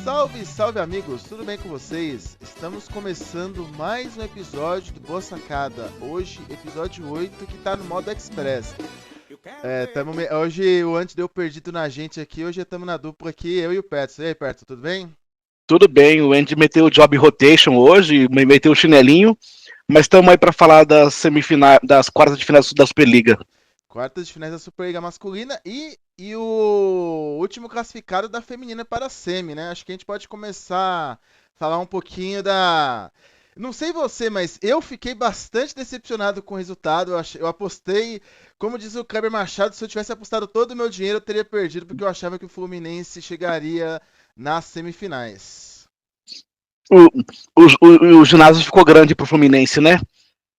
Salve, salve amigos, tudo bem com vocês? Estamos começando mais um episódio do Boa Sacada. Hoje, episódio 8, que tá no modo Express. Hoje o Antes deu perdido na gente aqui, hoje estamos na dupla aqui, eu e o Petson. E aí, Petson, tudo bem? Tudo bem, o Andy meteu o job rotation hoje, meteu o chinelinho, mas estamos aí para falar das semifinais, das quartas de final da Superliga. Quartas de finais da Superliga masculina e o último classificado da feminina para a semi, né? Acho que a gente pode começar a falar um pouquinho da... Não sei você, mas eu fiquei bastante decepcionado com o resultado. Eu apostei, como diz o Kleber Machado, se eu tivesse apostado todo o meu dinheiro, eu teria perdido, porque eu achava que o Fluminense chegaria nas semifinais. O, o ginásio ficou grande pro Fluminense, né?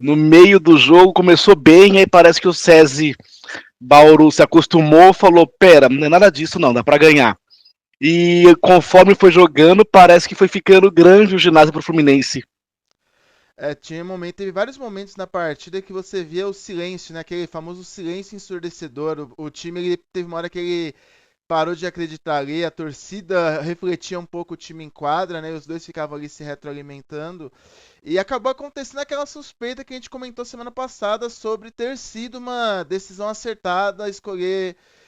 No meio do jogo começou bem, aí parece que o SESI Bauru se acostumou, falou, pera, não é nada disso não, dá para ganhar. E conforme foi jogando, parece que foi ficando grande o ginásio pro Fluminense. Teve vários momentos na partida que você via o silêncio, né? Aquele famoso silêncio ensurdecedor. O time ele teve uma hora que ele parou de acreditar ali, a torcida refletia um pouco o time em quadra, né? Os dois ficavam ali se retroalimentando. E acabou acontecendo aquela suspeita que a gente comentou semana passada sobre ter sido uma decisão acertada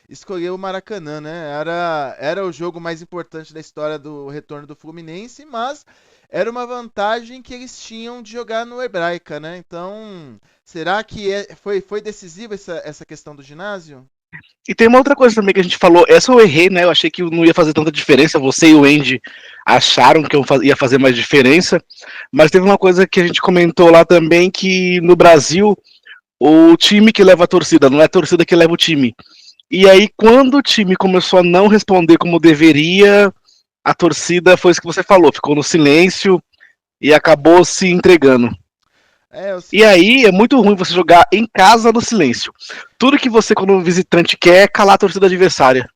escolher o Maracanã, né? Era o jogo mais importante da história do retorno do Fluminense, mas era uma vantagem que eles tinham de jogar no Hebraica, né? Então, será que foi decisiva essa questão do ginásio? E tem uma outra coisa também que a gente falou, essa eu errei, né? Eu achei que não ia fazer tanta diferença. Você e o Andy acharam que ia fazer mais diferença. Mas teve uma coisa que a gente comentou lá também, que no Brasil, o time que leva a torcida, não é a torcida que leva o time. E aí, quando o time começou a não responder como deveria, a torcida foi isso que você falou, ficou no silêncio e acabou se entregando. Eu E sinto. aí é muito ruim você jogar em casa no silêncio. Tudo que você, como visitante, quer é calar a torcida adversária.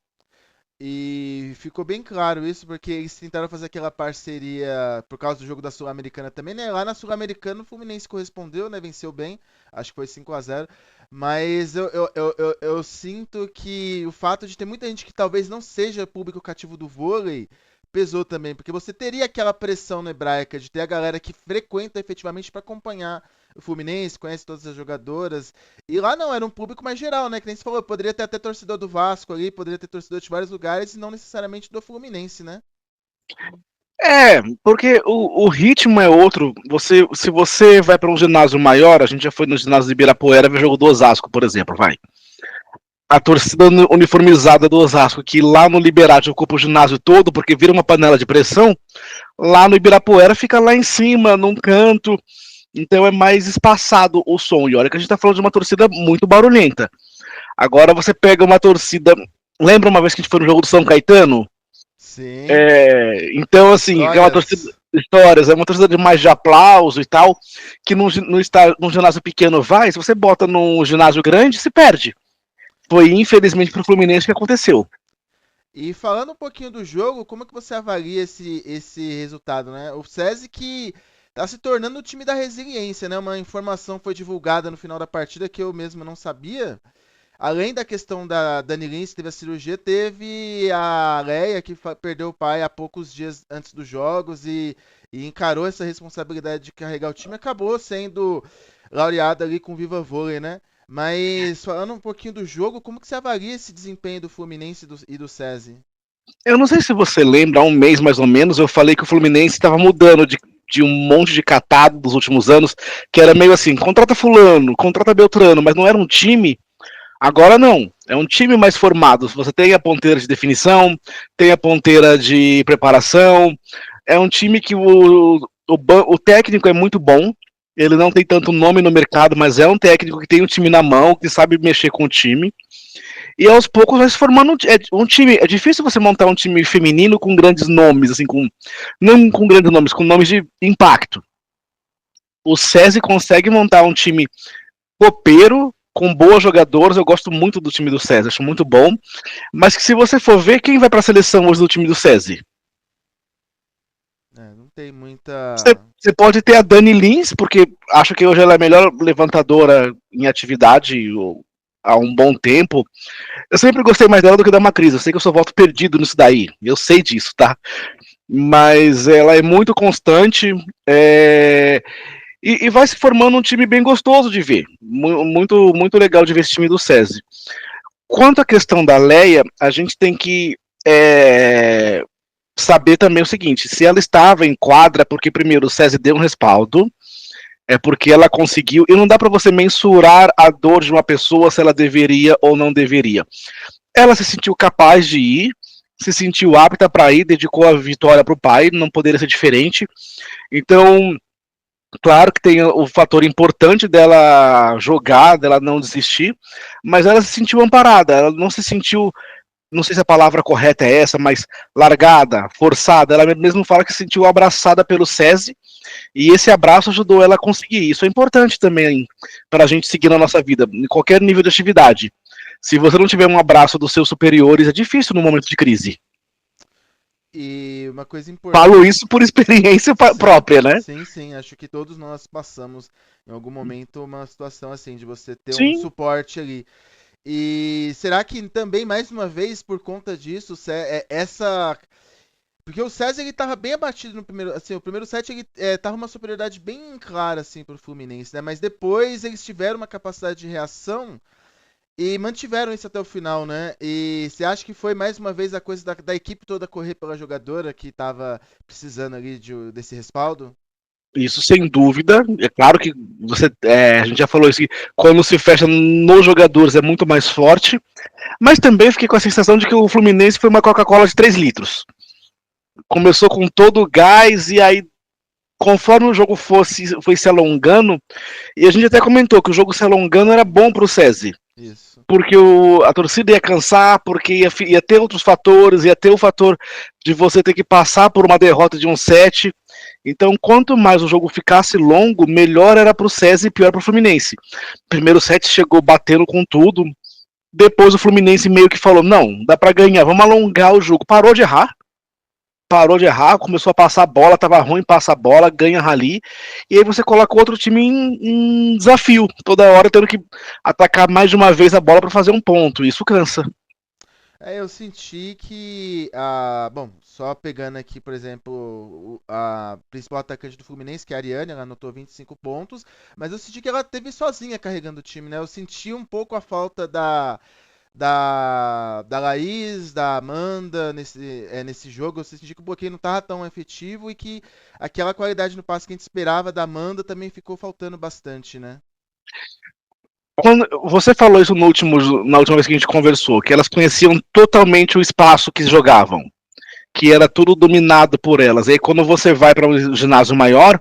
E ficou bem claro isso, porque eles tentaram fazer aquela parceria por causa do jogo da Sul-Americana também, né? Lá na Sul-Americana o Fluminense correspondeu, né? Venceu bem, acho que foi 5-0. Mas eu sinto que o fato de ter muita gente que talvez não seja público cativo do vôlei pesou também, porque você teria aquela pressão no Hebraica de ter a galera que frequenta efetivamente para acompanhar o Fluminense, conhece todas as jogadoras. E lá não, era um público mais geral, né? Que nem você falou, poderia ter até torcedor do Vasco ali, poderia ter torcedor de vários lugares e não necessariamente do Fluminense, né? É, porque o ritmo é outro. Se você vai para um ginásio maior, a gente já foi no ginásio de Ibirapuera ver jogo do Osasco, por exemplo, vai. A torcida uniformizada do Osasco, que lá no Liberade ocupa o ginásio todo, porque vira uma panela de pressão, lá no Ibirapuera fica lá em cima, num canto, então é mais espaçado o som. E olha que a gente tá falando de uma torcida muito barulhenta. Agora você pega uma torcida. Lembra uma vez que a gente foi no jogo do São Caetano? Sim, Então, assim, é uma torcida. histórias. Histórias, é uma torcida de mais de aplauso e tal, que num ginásio pequeno vai, se você bota num ginásio grande, se perde. Foi infelizmente pro Fluminense que aconteceu. E falando um pouquinho do jogo, como é que você avalia esse resultado, né? O SESI que tá se tornando o time da resiliência, né? Uma informação foi divulgada no final da partida que eu mesmo não sabia. Além da questão da Dani Lins, que teve a cirurgia, teve a Leia, que perdeu o pai há poucos dias antes dos jogos e encarou essa responsabilidade de carregar o time, acabou sendo laureada ali com o Viva Vôlei, né? Mas falando um pouquinho do jogo, como que você avalia esse desempenho do Fluminense e do SESI? Eu não sei se você lembra, há um mês mais ou menos, eu falei que o Fluminense estava mudando de um monte de catado dos últimos anos, que era meio assim, contrata fulano, contrata Beltrano, mas não era um time. Agora não, é um time mais formado. Você tem a ponteira de definição, tem a ponteira de preparação. É um time que o técnico é muito bom. Ele não tem tanto nome no mercado, mas é um técnico que tem um time na mão, que sabe mexer com o time. E aos poucos vai se formando um time. É difícil você montar um time feminino com grandes nomes, assim, não com grandes nomes, com nomes de impacto. O SESI consegue montar um time copeiro, com boas jogadoras. Eu gosto muito do time do SESI, acho muito bom. Mas que se você for ver, quem vai para a seleção hoje do time do SESI? Não tem Você, muita. você pode ter a Dani Lins, porque acho que hoje ela é a melhor levantadora em atividade há um bom tempo. Eu sempre gostei mais dela do que da Macris. Eu sei que eu sou voto perdido nisso daí. Eu sei disso, tá? mas ela é muito constante, e vai se formando um time bem gostoso de ver, muito, muito legal de ver esse time do SESI. Quanto à questão da Leia, a gente tem que saber também o seguinte, se ela estava em quadra, porque primeiro o SESI deu um respaldo, é porque ela conseguiu, e não dá para você mensurar a dor de uma pessoa se ela deveria ou não deveria. Ela se sentiu capaz de ir, se sentiu apta para ir, dedicou a vitória para o pai, não poderia ser diferente. Então, claro que tem o fator importante dela jogar, dela não desistir, mas ela se sentiu amparada, ela não se sentiu, não sei se a palavra correta é essa, mas largada, forçada. Ela mesmo fala que se sentiu abraçada pelo SESI e esse abraço ajudou ela a conseguir. Isso é importante também para a gente seguir na nossa vida, em qualquer nível de atividade. Se você não tiver um abraço dos seus superiores, é difícil no momento de crise. E uma coisa Falo importante. isso por experiência Sim, própria, né? sim, sim. Acho que todos nós passamos em algum momento uma situação assim, de você ter um Sim, suporte ali. E será que também, mais uma vez, por conta disso, essa. Porque o César ele tava bem abatido no primeiro. Assim, o primeiro set ele tava uma superioridade bem clara assim, pro Fluminense, né? Mas depois eles tiveram uma capacidade de reação e mantiveram isso até o final, né? E você acha que foi mais uma vez a coisa da equipe toda correr pela jogadora que tava precisando ali desse respaldo? isso sem dúvida. É claro que a gente já falou isso, que quando se fecha nos jogadores é muito mais forte, mas também fiquei com a sensação de que o Fluminense foi uma Coca-Cola de 3 litros. Começou com todo o gás e aí, conforme o jogo foi se alongando, e a gente até comentou que o jogo se alongando era bom para o SESI, Isso. porque a torcida ia cansar, porque ia ter outros fatores, ia ter o fator de você ter que passar por uma derrota de um set. Então, quanto mais o jogo ficasse longo, melhor era para o SESI e pior para o Fluminense. Primeiro set chegou batendo com tudo. Depois o Fluminense meio que falou: não, dá para ganhar, vamos alongar o jogo. Parou de errar, começou a passar a bola, tava ruim, passa a bola, ganha rally, e aí você coloca o outro time em desafio, toda hora tendo que atacar mais de uma vez a bola para fazer um ponto. Isso cansa. Eu senti que, bom, só pegando aqui, por exemplo, a principal atacante do Fluminense, que é a Ariane, ela anotou 25 pontos, mas eu senti que ela teve sozinha carregando o time, né? Eu senti um pouco a falta da Laís, da Amanda nesse jogo. Eu senti que o bloqueio não estava tão efetivo e que aquela qualidade no passe que a gente esperava da Amanda também ficou faltando bastante, né? Quando você falou isso na última vez que a gente conversou, que elas conheciam totalmente o espaço que jogavam, que era tudo dominado por elas. E aí quando você vai para um ginásio maior,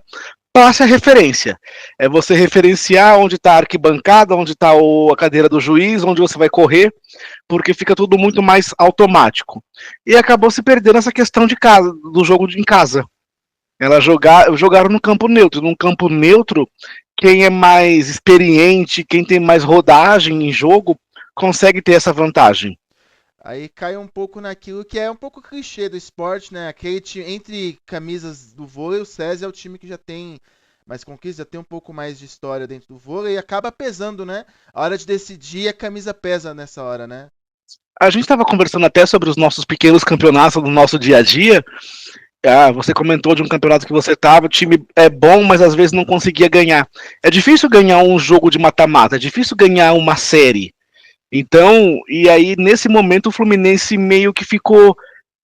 passa a referência. É você referenciar onde está a arquibancada, onde está a cadeira do juiz, onde você vai correr, porque fica tudo muito mais automático. E acabou se perdendo essa questão de casa, do jogo em casa. Jogaram no campo neutro. Num campo neutro, quem é mais experiente, quem tem mais rodagem em jogo, consegue ter essa vantagem. Aí cai um pouco naquilo que é um pouco clichê do esporte, né? Aquele time, entre camisas do vôlei, o SESI é o time que já tem mais conquistas, já tem um pouco mais de história dentro do vôlei e acaba pesando, né? A hora de decidir, a camisa pesa nessa hora, né? A gente estava conversando até sobre os nossos pequenos campeonatos do nosso dia a dia. Você comentou de um campeonato que você estava, o time é bom, mas às vezes não conseguia ganhar. É difícil ganhar um jogo de mata-mata, é difícil ganhar uma série. Então, e aí nesse momento o Fluminense meio que ficou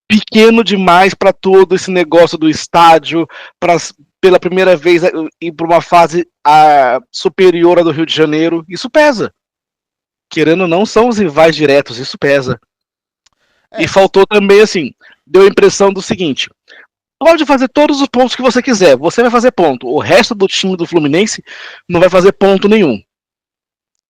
pequeno demais para todo esse negócio do estádio, para pela primeira vez ir para uma fase superior à do Rio de Janeiro. Isso pesa. Querendo ou não, são os rivais diretos, isso pesa. É, E faltou também, assim, deu a impressão do seguinte: pode fazer todos os pontos que você quiser, você vai fazer ponto. O resto do time do Fluminense não vai fazer ponto nenhum.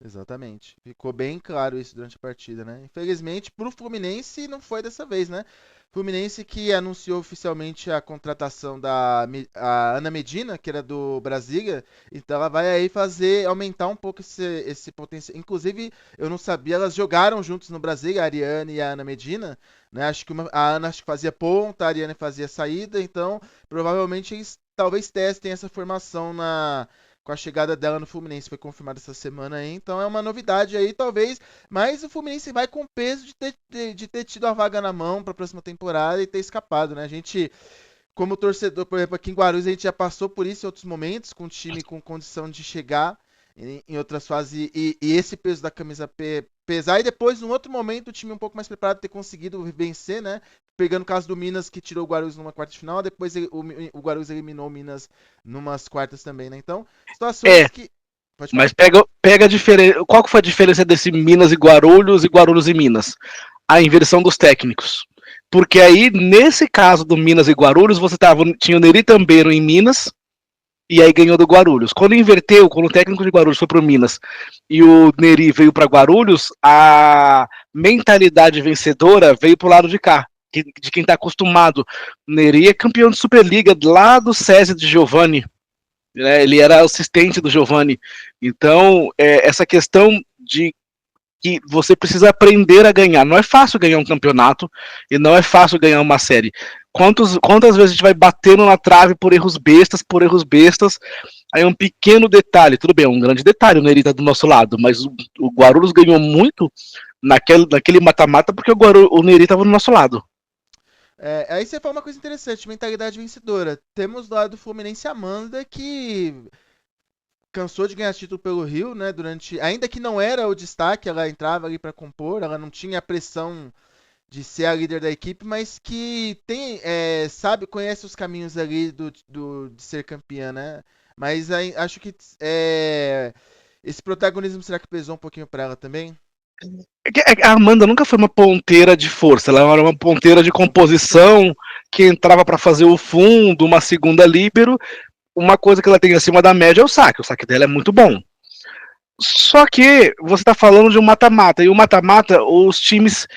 exatamente. Ficou bem claro isso durante a partida, né? Infelizmente, pro Fluminense não foi dessa vez, né? Fluminense que anunciou oficialmente a contratação a Ana Medina, que era do Brasília, então ela vai aí fazer aumentar um pouco esse potencial. Inclusive, eu não sabia, elas jogaram juntos no Brasília, a Ariane e a Ana Medina, né? Acho que a Ana acho que fazia ponta, a Ariane fazia saída, então provavelmente eles talvez testem essa formação com a chegada dela no Fluminense, foi confirmada essa semana aí, então é uma novidade aí, talvez, mas o Fluminense vai com peso de ter tido a vaga na mão para a próxima temporada e ter escapado, né? A gente, como torcedor, por exemplo, aqui em Guarulhos, a gente já passou por isso em outros momentos, com o time com condição de chegar em outras fases e esse peso da camisa pesar, e depois, num outro momento, o time um pouco mais preparado ter conseguido vencer, né? Pegando o caso do Minas, que tirou o Guarulhos numa quarta de final, depois o Guarulhos eliminou o Minas numas quartas também, né? Então, situações que. Pode falar. Mas pega a diferença. Qual que foi a diferença desse Minas e Guarulhos e Minas? A inversão dos técnicos. Porque aí, nesse caso do Minas e Guarulhos, tinha o Neri Tambeiro em Minas, e aí ganhou do Guarulhos. Quando inverteu, quando o técnico de Guarulhos foi para o Minas e o Neri veio para Guarulhos, a mentalidade vencedora veio para o lado de cá, de quem está acostumado. O Neri é campeão de Superliga lá do César de Giovanni, né? Ele era assistente do Giovanni. Então, essa questão de que você precisa aprender a ganhar. Não é fácil ganhar um campeonato e não é fácil ganhar uma série. Quantas vezes a gente vai batendo na trave por erros bestas, aí um pequeno detalhe, tudo bem, um grande detalhe, o Neri tá do nosso lado, mas o Guarulhos ganhou muito naquele mata-mata porque o Neri tava do nosso lado. Aí você fala uma coisa interessante, mentalidade vencedora. Temos do lado do Fluminense Amanda, que cansou de ganhar título pelo Rio, né? Ainda que não era o destaque, ela entrava ali para compor, ela não tinha a pressão de ser a líder da equipe, mas que sabe, conhece os caminhos ali de ser campeã, né? Mas acho que esse protagonismo será que pesou um pouquinho para ela também? A Amanda nunca foi uma ponteira de força, ela era uma ponteira de composição que entrava para fazer o fundo, uma segunda líbero. Uma coisa que ela tem acima da média é o saque dela é muito bom. Só que você está falando de um mata-mata, e o mata-mata, os times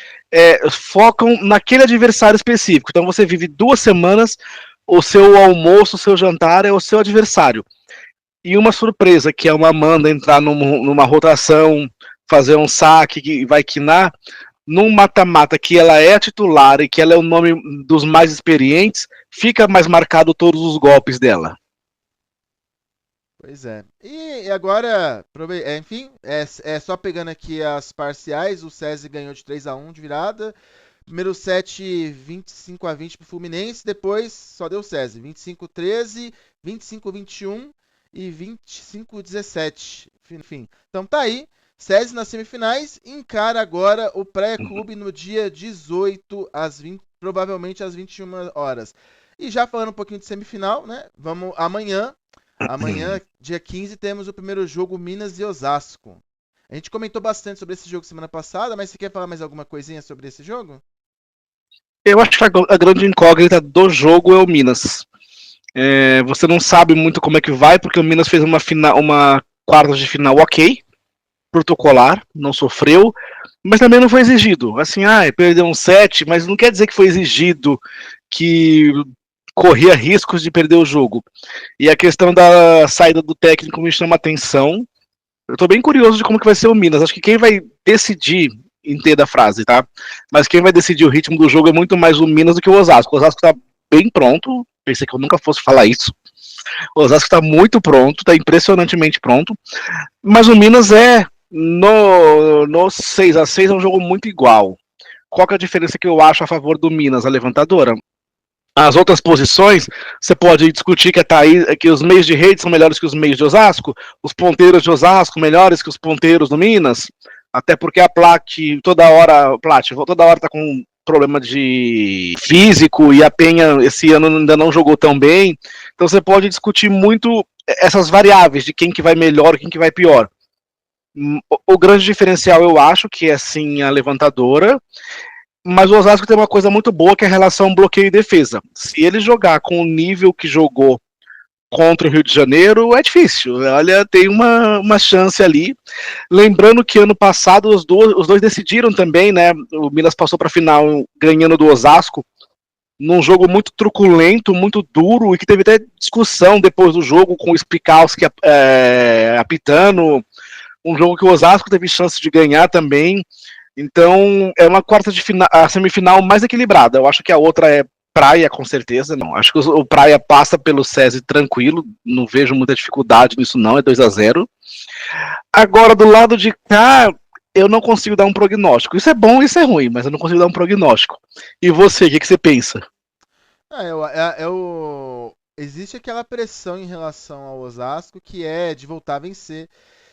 focam naquele adversário específico. Então você vive 2 semanas, o seu almoço, o seu jantar é o seu adversário. E uma surpresa, que é uma Amanda entrar numa rotação, fazer um saque que vai quinar, num mata-mata que ela é a titular e que ela é o nome dos mais experientes, fica mais marcado todos os golpes dela. Pois é. E agora, enfim, só pegando aqui as parciais, o SESI ganhou de 3-1 de virada. Primeiro set 25-20 pro Fluminense, depois só deu SESI, 25-13, 25-21 e 25-17. Enfim, então tá aí. SESI nas semifinais encara agora o Praia Clube no dia 18 provavelmente às 21 horas. E já falando um pouquinho de semifinal, né? Vamos Amanhã, dia 15, temos o primeiro jogo Minas e Osasco. A gente comentou bastante sobre esse jogo semana passada, mas você quer falar mais alguma coisinha sobre esse jogo? Eu acho que a grande incógnita do jogo é o Minas. Você não sabe muito como é que vai, porque o Minas fez uma quarta de final ok, protocolar, não sofreu, mas também não foi exigido. Assim, perdeu um set, mas não quer dizer que foi exigido, que corria riscos de perder o jogo. E a questão da saída do técnico me chama a atenção. Eu tô bem curioso de como que vai ser o Minas. Acho que quem vai decidir, entenda a frase, tá? Mas quem vai decidir o ritmo do jogo é muito mais o Minas do que o Osasco. O Osasco tá bem pronto. Pensei que eu nunca fosse falar isso. O Osasco tá muito pronto, tá impressionantemente pronto. Mas o Minas no 6-6 é um jogo muito igual. Qual que é a diferença que eu acho a favor do Minas? A levantadora. As outras posições, você pode discutir que os meios de rede são melhores que os meios de Osasco, os ponteiros de Osasco melhores que os ponteiros do Minas, até porque a Plat toda hora tá com problema de físico e a Penha esse ano ainda não jogou tão bem. Então você pode discutir muito essas variáveis de quem que vai melhor, quem que vai pior. O grande diferencial eu acho que é sim a levantadora. Mas o Osasco tem uma coisa muito boa que é a relação bloqueio e defesa. Se ele jogar com o nível que jogou contra o Rio de Janeiro, é difícil. Olha, tem uma chance ali. Lembrando que ano passado os dois decidiram também, né? O Minas passou para a final ganhando do Osasco num jogo muito truculento, muito duro e que teve até discussão depois do jogo com o Spikowski apitando. Um jogo que o Osasco teve chance de ganhar também. Então, é uma quarta de final, a semifinal mais equilibrada. Eu acho que a outra é Praia, com certeza, não. Acho que o Praia passa pelo SESI tranquilo, não vejo muita dificuldade nisso, não. É 2-0. Agora, do lado de cá, eu não consigo dar um prognóstico. Isso é bom, isso é ruim, mas eu não consigo dar um prognóstico. E você, o que você pensa? Existe aquela pressão em relação ao Osasco que é de voltar a vencer.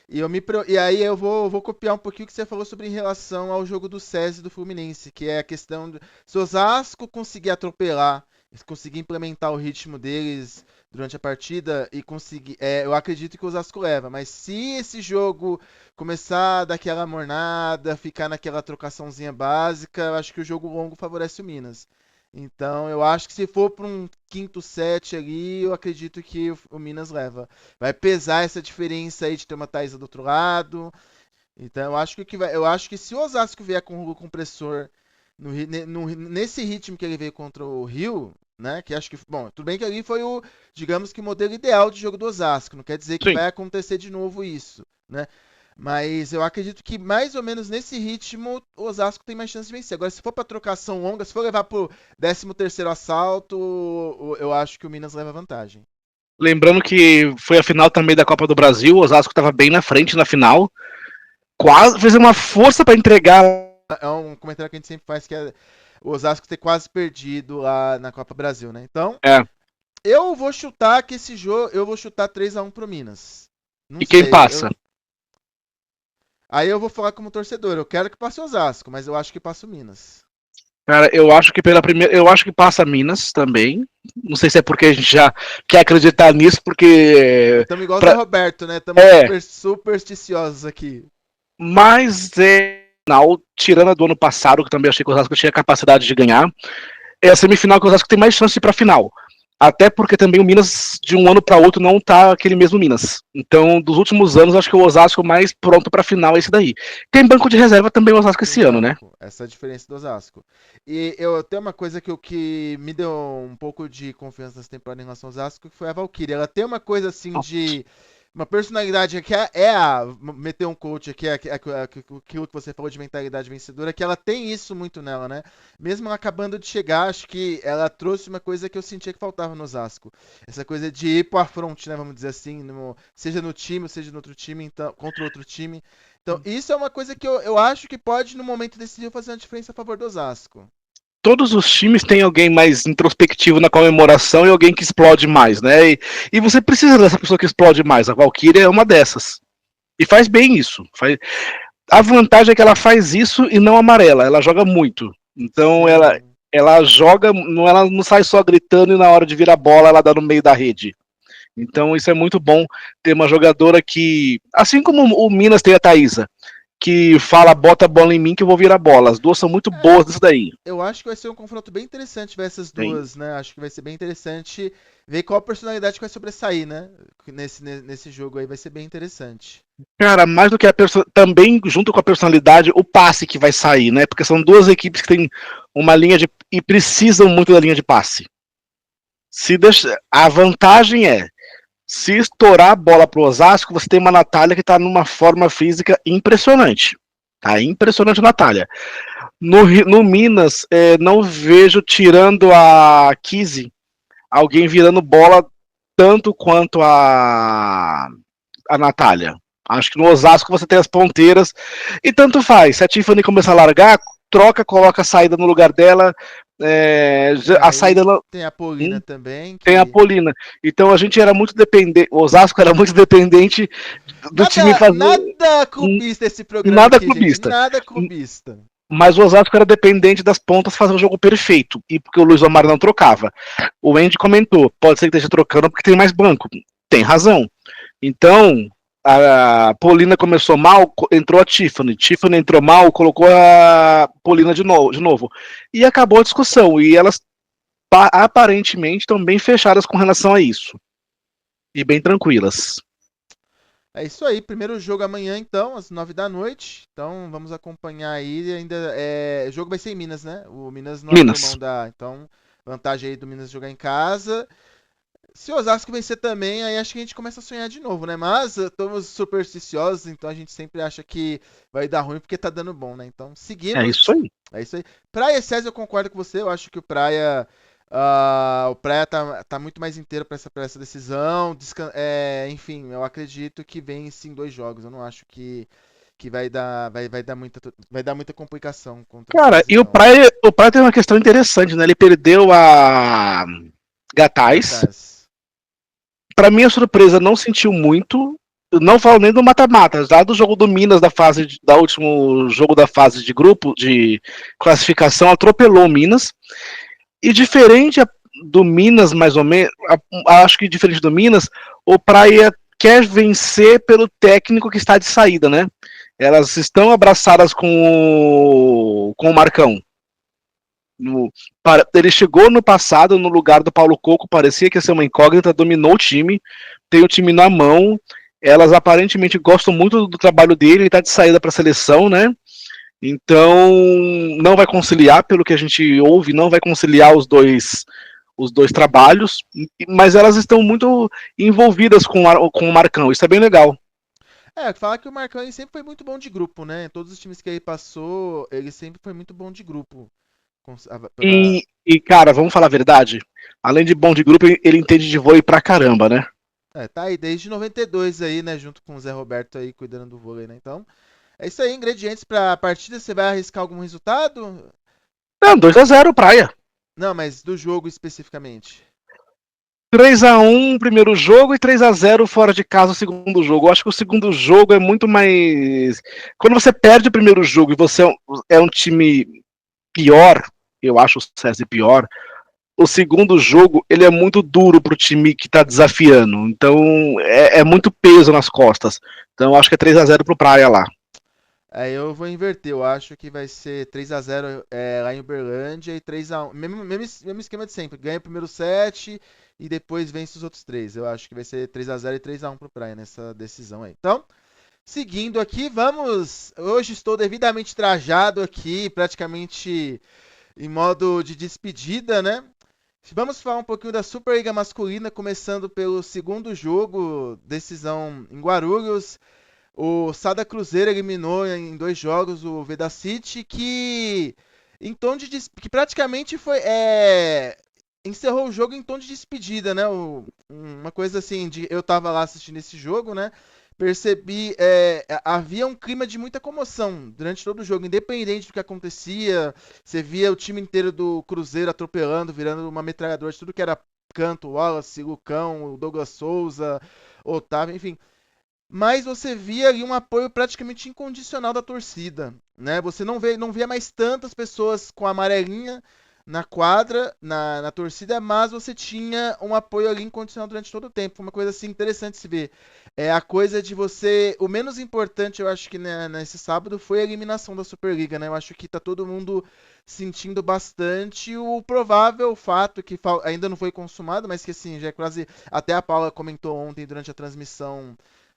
E aí eu vou copiar um pouquinho o que você falou sobre em relação ao jogo do SESI e do Fluminense, que é a questão se o Osasco conseguir atropelar, se conseguir implementar o ritmo deles durante a partida e conseguir, eu acredito que o Osasco leva, mas se esse jogo começar a dar aquela mornada, ficar naquela trocaçãozinha básica, eu acho que o jogo longo favorece o Minas. Então, eu acho que se for para um quinto set ali, eu acredito que o Minas leva. Vai pesar essa diferença aí de ter uma Taísa do outro lado. Então, eu acho que se o Osasco vier com o compressor nesse ritmo que ele veio contra o Rio, né? Que acho que, bom, tudo bem que ali foi digamos que o modelo ideal de jogo do Osasco. Não quer dizer que Sim. vai acontecer de novo isso, né? Mas eu acredito que mais ou menos nesse ritmo o Osasco tem mais chance de vencer. Agora, se for para trocação longa, se for levar pro 13º assalto, eu acho que o Minas leva vantagem. Lembrando que foi a final também da Copa do Brasil, o Osasco estava bem na frente na final, quase fez uma força para entregar. É um comentário que a gente sempre faz que é o Osasco ter quase perdido lá na Copa Brasil, né? Então, É. eu vou chutar que esse jogo, eu vou chutar 3-1 pro Minas. Não E quem sei, passa? aí eu vou falar como torcedor, eu quero que passe o Osasco, mas eu acho que passa o Minas. Cara, eu acho que eu acho que passa Minas também. Não sei se é porque a gente já quer acreditar nisso, porque Estamos igual o Zé pra, Roberto, né? Estamos é, supersticiosos aqui. mas final, tirando a do ano passado, que também achei que o Osasco tinha capacidade de ganhar, é a semifinal que o Osasco tem mais chance de ir pra final. Até porque também o Minas, de um ano para outro, não tá aquele mesmo Minas. Então, dos últimos anos, acho que o Osasco mais pronto pra final é esse daí. Tem banco de reserva também o Osasco Tem esse ano, né? banco. Essa é a diferença do Osasco. E eu tenho uma coisa que me deu um pouco de confiança nessa temporada em relação ao Osasco, que foi a Valkyria. Ela tem uma coisa assim de. Uma personalidade que meter um coach aqui, aquilo que você falou de mentalidade vencedora, que ela tem isso muito nela, né? Mesmo ela acabando de chegar, acho que ela trouxe uma coisa que eu sentia que faltava no Osasco. Essa coisa de ir pro afronte, né? Vamos dizer assim, seja no time, ou seja no outro time, então, contra outro time. Então, isso é uma coisa que eu acho que pode, no momento decisivo, fazer uma diferença a favor do Osasco. Todos os times têm alguém mais introspectivo na comemoração e alguém que explode mais, né? E você precisa dessa pessoa que explode mais. A Valkyria é uma dessas. E faz bem isso. A vantagem é que ela faz isso e não amarela. Ela joga muito. Então Sim. ela joga, ela não sai só gritando e na hora de virar a bola ela dá no meio da rede. Então isso é muito bom ter uma jogadora que, assim como o Minas tem a Thaísa, que fala bota a bola em mim que eu vou virar a bola. As duas são muito É, boas nisso daí. eu acho que vai ser um confronto bem interessante ver essas Tem. duas, né? Acho que vai ser bem interessante ver qual personalidade que vai sobressair, né? Nesse jogo aí vai ser bem interessante. Cara, mais do que também junto com a personalidade, o passe que vai sair, né? Porque são duas equipes que têm uma linha de e precisam muito da linha de passe. A vantagem é se estourar a bola pro Osasco, você tem uma Natália que tá numa forma física impressionante. Tá impressionante a Natália. No Minas, não vejo tirando a Kizzy alguém virando bola tanto quanto a Natália. Acho que no Osasco você tem as ponteiras e tanto faz. Se a Tiffany começar a largar, troca, coloca a saída no lugar dela. A Aí saída tem a Polina também, tem a que. Polina. Então a gente era muito dependente. O Osasco era muito dependente do time Nada, fazer nada clubista esse programa nada aqui, gente. clubista. Nada clubista. Mas o Osasco era dependente das pontas fazer o jogo perfeito. E porque o Luiz Omar não trocava. O Andy comentou: pode ser que esteja trocando porque tem mais banco. Tem razão. Então, a Polina começou mal, entrou a Tiffany. Tiffany entrou mal, colocou a Polina de novo. E acabou a discussão. E elas aparentemente estão bem fechadas com relação a isso. E bem tranquilas. É isso aí, primeiro jogo amanhã então, às 9 da noite. Então vamos acompanhar aí. O jogo vai ser em Minas, né? O Minas não abriu Minas. mão da. Então, vantagem aí do Minas jogar em casa. Se o Osasco vencer também, aí acho que a gente começa a sonhar de novo, né? Mas estamos supersticiosos, então a gente sempre acha que vai dar ruim porque tá dando bom, né? Então É seguimos. isso aí. É isso aí. Praia e César, eu concordo com você. Eu acho que o Praia O Praia tá muito mais inteiro pra essa decisão. Enfim, eu acredito que vem sim 2 jogos. Eu não acho que vai dar muita complicação contra essa Cara, e decisão. O Praia tem uma questão interessante, né? Ele perdeu a Gatais. Gatas. Pra minha surpresa, não sentiu muito. Eu não falo nem do mata-mata, já do jogo do Minas da último jogo da fase de grupo de classificação, atropelou o Minas. E diferente do Minas, mais ou menos, acho que diferente do Minas, o Praia quer vencer pelo técnico que está de saída, né? Elas estão abraçadas com o Marcão. Ele chegou no passado no lugar do Paulo Coco, parecia que ia ser uma incógnita, dominou o time, tem o time na mão. Elas aparentemente gostam muito do trabalho dele, ele está de saída para a seleção, né? Então não vai conciliar, pelo que a gente ouve, não vai conciliar os dois trabalhos, mas elas estão muito envolvidas com o Marcão, isso é bem legal. Fala que o Marcão ele sempre foi muito bom de grupo, né? Todos os times que ele passou, ele sempre foi muito bom de grupo. Pela... Cara, vamos falar a verdade? Além de bom de grupo, ele entende de vôlei pra caramba, né? Tá aí desde 92 aí, né? Junto com o Zé Roberto aí, cuidando do vôlei, né? Então, é isso aí, ingredientes pra partida. Você vai arriscar algum resultado? Não, 2-0 Praia. Não, mas do jogo especificamente. 3-1 primeiro jogo e 3-0 fora de casa o segundo jogo. Eu acho que o segundo jogo é muito mais. Quando você perde o primeiro jogo e você é um time pior, eu acho o César pior, o segundo jogo ele é muito duro pro time que tá desafiando. Então é muito peso nas costas. Então eu acho que é 3-0 pro Praia lá. Aí eu vou inverter, eu acho que vai ser 3-0 lá em Uberlândia e 3-1. Mesmo esquema de sempre. Ganha o primeiro set e depois vence os outros três. Eu acho que vai ser 3-0 e 3-1 pro Praia nessa decisão aí. Então, seguindo aqui, vamos. Hoje estou devidamente trajado aqui, praticamente em modo de despedida, né? Vamos falar um pouquinho da Superliga Masculina, começando pelo segundo jogo, decisão em Guarulhos. O Sada Cruzeiro eliminou em 2 jogos o Vedacity, que em tom de que praticamente encerrou o jogo em tom de despedida, né? Uma coisa assim de eu tava lá assistindo esse jogo, né? Percebi havia um clima de muita comoção durante todo o jogo, independente do que acontecia. Você via o time inteiro do Cruzeiro atropelando, virando uma metralhadora de tudo que era canto, Wallace, Lucão, o Douglas Souza, Otávio, enfim, mas você via ali um apoio praticamente incondicional da torcida, né? Você não via mais tantas pessoas com a amarelinha na quadra, na torcida, mas você tinha um apoio ali incondicional durante todo o tempo. Foi uma coisa assim interessante de se ver. É a coisa de você. O menos importante, eu acho que nesse sábado foi a eliminação da Superliga, né? Eu acho que tá todo mundo sentindo bastante o provável fato que ainda não foi consumado, mas que assim, já é quase. Até a Paula comentou ontem durante a transmissão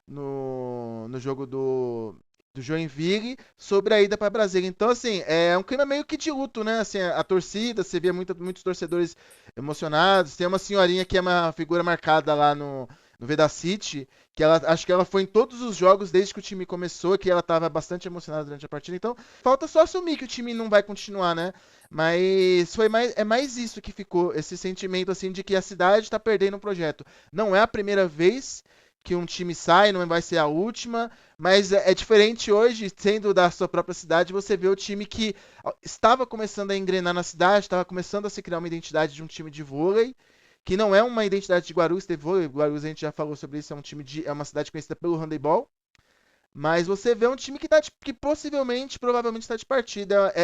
no jogo do Joinville sobre a ida para Brasília. Então, assim, é um clima meio que de luto, né? Assim, a torcida, você via muitos torcedores emocionados. Tem uma senhorinha que é uma figura marcada lá no Vedacity, que ela acho que ela foi em todos os jogos desde que o time começou, que ela estava bastante emocionada durante a partida. Então, falta só assumir que o time não vai continuar, né? Mas é mais isso que ficou, esse sentimento assim de que a cidade está perdendo um projeto. Não é a primeira vez que um time sai, não vai ser a última, mas é diferente hoje, sendo da sua própria cidade, você vê o time que estava começando a engrenar na cidade, estava começando a se criar uma identidade de um time de vôlei, que não é uma identidade de Guarulhos, teve vôlei, Guarulhos a gente já falou sobre isso, é uma cidade conhecida pelo handebol, mas você vê um time que provavelmente está de partida.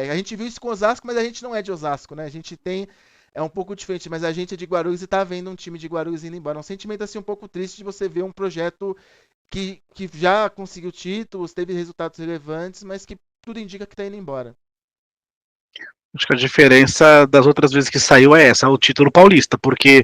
A gente viu isso com Osasco, mas a gente não é de Osasco, né? A gente tem é um pouco diferente, mas a gente é de Guarulhos e tá vendo um time de Guarulhos indo embora. É um sentimento assim um pouco triste de você ver um projeto que já conseguiu títulos, teve resultados relevantes, mas que tudo indica que tá indo embora. Acho que a diferença das outras vezes que saiu é essa, o título paulista, porque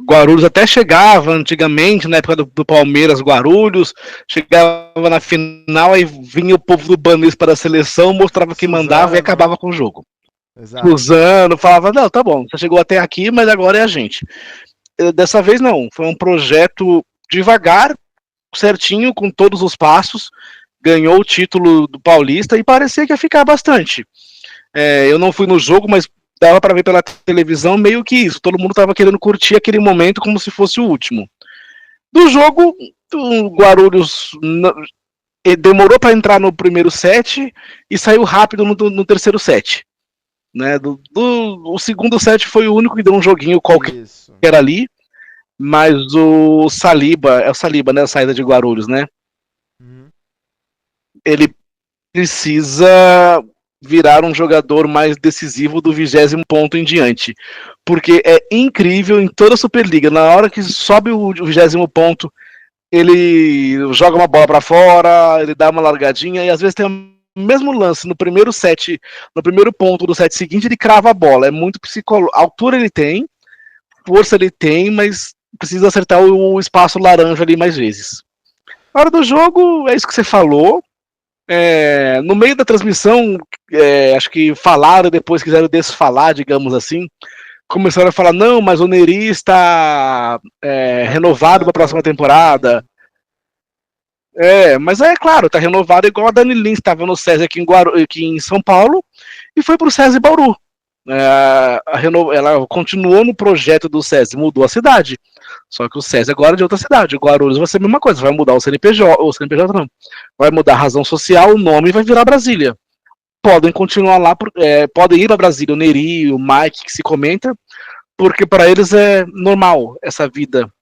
Guarulhos até chegava antigamente, na época do Palmeiras, Guarulhos, chegava na final e vinha o povo do Banês para a seleção, mostrava que mandava e Suzano. acabava com o jogo. Exato. Cruzando, falava, não, tá bom, você chegou até aqui, mas agora é a gente. Dessa vez não, foi um projeto devagar, certinho, com todos os passos, ganhou o título do Paulista e parecia que ia ficar bastante. Eu não fui no jogo, mas dava para ver pela televisão meio que isso. Todo mundo tava querendo curtir aquele momento como se fosse o último. Do jogo, o Guarulhos demorou para entrar no primeiro set e saiu rápido no terceiro set. Né? O segundo set foi o único que deu um joguinho qualquer ali, mas o Saliba, é o Saliba, né? A saída de Guarulhos, né? Ele precisa virar um jogador mais decisivo do 20º ponto em diante. Porque é incrível em toda a Superliga, na hora que sobe o 20º ponto, ele joga uma bola para fora, ele dá uma largadinha, e às vezes tem o mesmo lance no primeiro set, no primeiro ponto do set seguinte, ele crava a bola. É muito psicológico. Altura ele tem, força ele tem, mas precisa acertar o espaço laranja ali mais vezes. Na hora do jogo, é isso que você falou. No meio da transmissão, acho que falaram, depois quiseram desfalar, digamos assim. Começaram a falar, não, mas o Neri está renovado para a próxima temporada. Mas claro, tá renovado igual a Dani Lins, estava no SESI aqui em São Paulo e foi pro SESI Bauru. Ela continuou no projeto do SESI, mudou a cidade. Só que o SESI agora é de outra cidade. O Guarulhos vai ser a mesma coisa, vai mudar o CNPJ não. Vai mudar a razão social, o nome vai virar Brasília. Podem continuar lá, podem ir para Brasília, o Neri, o Mike, que se comenta, porque para eles é normal essa vida,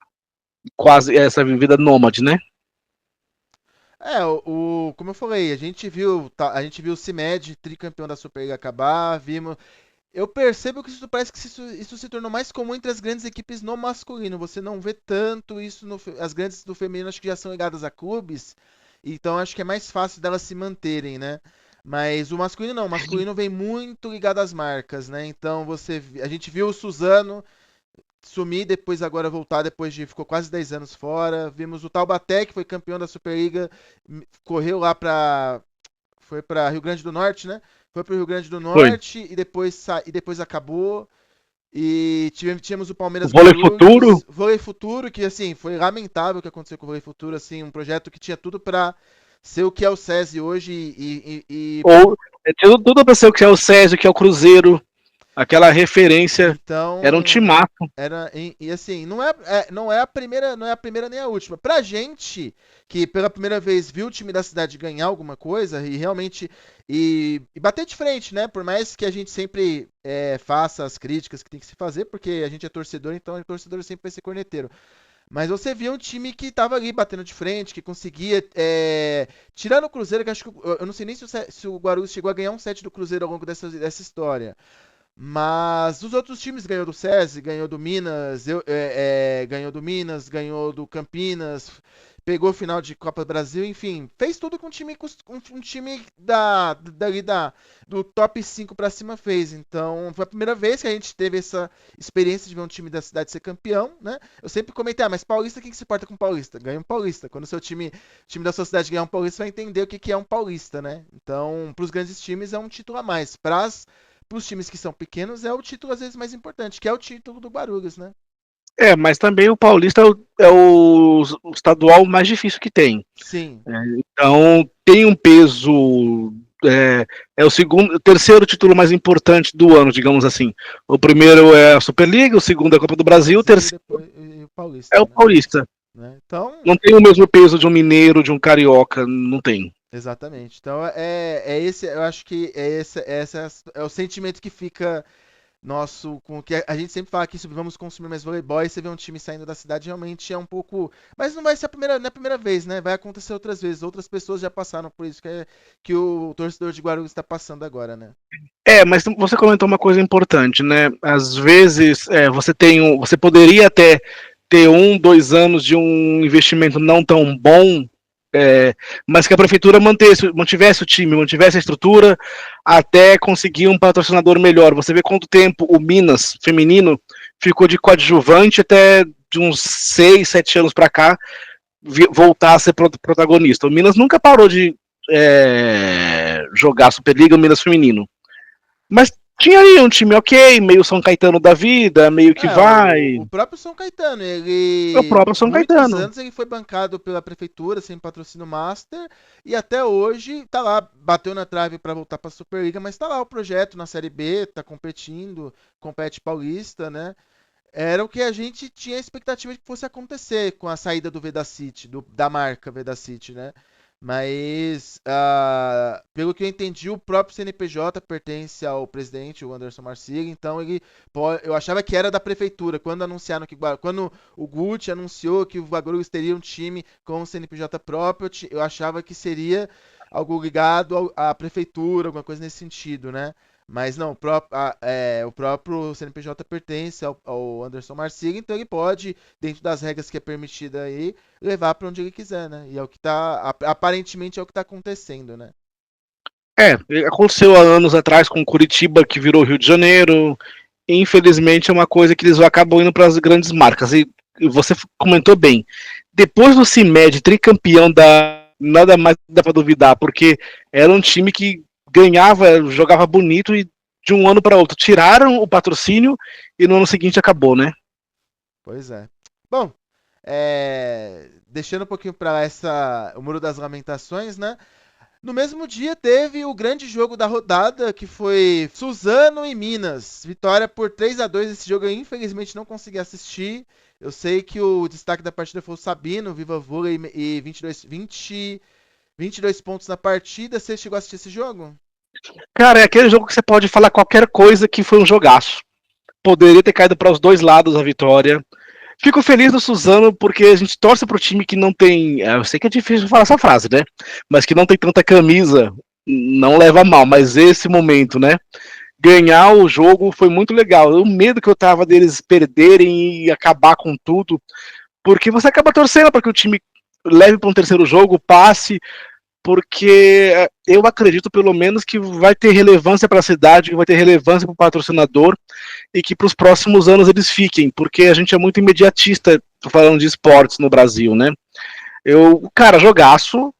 quase essa vida nômade, né? Como eu falei, a gente viu o CIMED, tricampeão da Superliga acabar, vimos. Eu percebo que isso parece que isso se tornou mais comum entre as grandes equipes no masculino. Você não vê tanto isso as grandes do feminino, acho que já são ligadas a clubes, então acho que é mais fácil delas se manterem, né? Mas o masculino não, o masculino vem muito ligado às marcas, né? Então a gente viu o Suzano sumir, depois agora voltar, ficou quase 10 anos fora. Vimos o Taubaté, que foi campeão da Superliga, correu lá foi para Rio Grande do Norte, né? Foi para o Rio Grande do Norte e depois acabou. E tínhamos o Palmeiras Vôlei Futuro, que assim, foi lamentável o que aconteceu com o Vôlei Futuro, assim, um projeto que tinha tudo para ser o que é o SESI hoje tudo para ser o que é o SESI, o que é o Cruzeiro. Aquela referência, então, era um timaço. Assim, não é a primeira nem a última. Pra gente, que pela primeira vez viu o time da cidade ganhar alguma coisa e realmente e bater de frente, né? Por mais que a gente sempre faça as críticas que tem que se fazer, porque a gente é torcedor, então o torcedor sempre vai ser corneteiro. Mas você via um time que tava ali batendo de frente, que conseguia. Tirando o Cruzeiro, que acho que. Eu não sei nem se o Guarulhos chegou a ganhar um set do Cruzeiro ao longo dessa história. Mas os outros times ganhou do SESI, ganhou do Minas, ganhou do Campinas, pegou a final de Copa do Brasil, enfim, fez tudo que um time do top 5 para cima fez. Então, foi a primeira vez que a gente teve essa experiência de ver um time da cidade ser campeão, né? Eu sempre comentei, mas Paulista, quem que se importa com Paulista? Ganha um Paulista. Quando o seu time da sua cidade ganhar um Paulista, você vai entender o que é um Paulista, né? Então, para os grandes times é um título a mais. Para os times que são pequenos, é o título às vezes mais importante, que é o título do Guarulhos, né? Mas também o Paulista é o estadual mais difícil que tem. Sim. Então tem um peso. É o terceiro título mais importante do ano, digamos assim. O primeiro é a Superliga, o segundo é a Copa do Brasil, o terceiro e o Paulista, é o Paulista. Né? Então, não tem o mesmo peso de um mineiro, de um carioca, não tem. Exatamente. Então esse, eu acho que esse é o sentimento que fica nosso, com o que a gente sempre fala aqui sobre vamos consumir mais voleibol, e você vê um time saindo da cidade, realmente é um pouco. Mas não vai ser não é a primeira vez, né? Vai acontecer outras vezes. Outras pessoas já passaram por isso que o torcedor de Guarulhos está passando agora, né? Mas você comentou uma coisa importante, né? Às vezes você poderia até ter 2 anos de um investimento não tão bom, mas que a prefeitura mantivesse o time, mantivesse a estrutura até conseguir um patrocinador melhor. Você vê quanto tempo o Minas feminino ficou de coadjuvante até de uns 6, 7 anos para cá voltar a ser protagonista. O Minas nunca parou de jogar Superliga, o Minas feminino. Mas tinha aí um time ok, meio São Caetano da vida, meio que O vai. próprio São Caetano, É o ele, próprio São muitos Caetano. anos ele foi bancado pela prefeitura, sem patrocínio master, e até hoje tá lá, bateu na trave para voltar para a Superliga, mas tá lá o projeto na Série B, tá competindo, compete paulista, né? Era o que a gente tinha a expectativa de que fosse acontecer com a saída do Vedacity, da marca Vedacity, né? Mas, pelo que eu entendi, o próprio CNPJ pertence ao presidente, o Anderson Marcílio, então eu achava que era da prefeitura. Quando anunciaram quando o Gucci anunciou que o Guarulhos teria um time com o CNPJ próprio, eu achava que seria algo ligado à prefeitura, alguma coisa nesse sentido, né? Mas não, o próprio CNPJ pertence ao Anderson Marcílio, então ele pode, dentro das regras que é permitida aí, levar para onde ele quiser, né? E é o que tá, aparentemente é o que tá acontecendo, né? É, aconteceu há anos atrás com Curitiba, que virou Rio de Janeiro. Infelizmente é uma coisa que eles acabam indo para as grandes marcas. E você comentou bem. Depois do CIMED, tricampeão da. Nada mais dá para duvidar, porque era um time que ganhava, jogava bonito e de um ano para outro tiraram o patrocínio e no ano seguinte acabou, né? Pois é. Bom, deixando um pouquinho para lá o Muro das Lamentações, né? No mesmo dia teve o grande jogo da rodada, que foi Suzano e Minas. Vitória por 3-2. Esse jogo eu infelizmente não consegui assistir. Eu sei que o destaque da partida foi o Sabino, Viva Vôlei e 22 pontos na partida. Você chegou a assistir esse jogo? Cara, é aquele jogo que você pode falar qualquer coisa que foi um jogaço. Poderia ter caído para os dois lados a vitória. Fico feliz do Suzano porque a gente torce pro time que não tem. Eu sei que é difícil falar essa frase, né? Mas que não tem tanta camisa, não leva mal. Mas esse momento, né? Ganhar o jogo foi muito legal. O medo que eu tava deles perderem e acabar com tudo. Porque você acaba torcendo para que o time leve para um terceiro jogo, passe, porque eu acredito pelo menos que vai ter relevância para a cidade, que vai ter relevância para o patrocinador e que para os próximos anos eles fiquem, porque a gente é muito imediatista falando de esportes no Brasil, né? Cara, jogaço,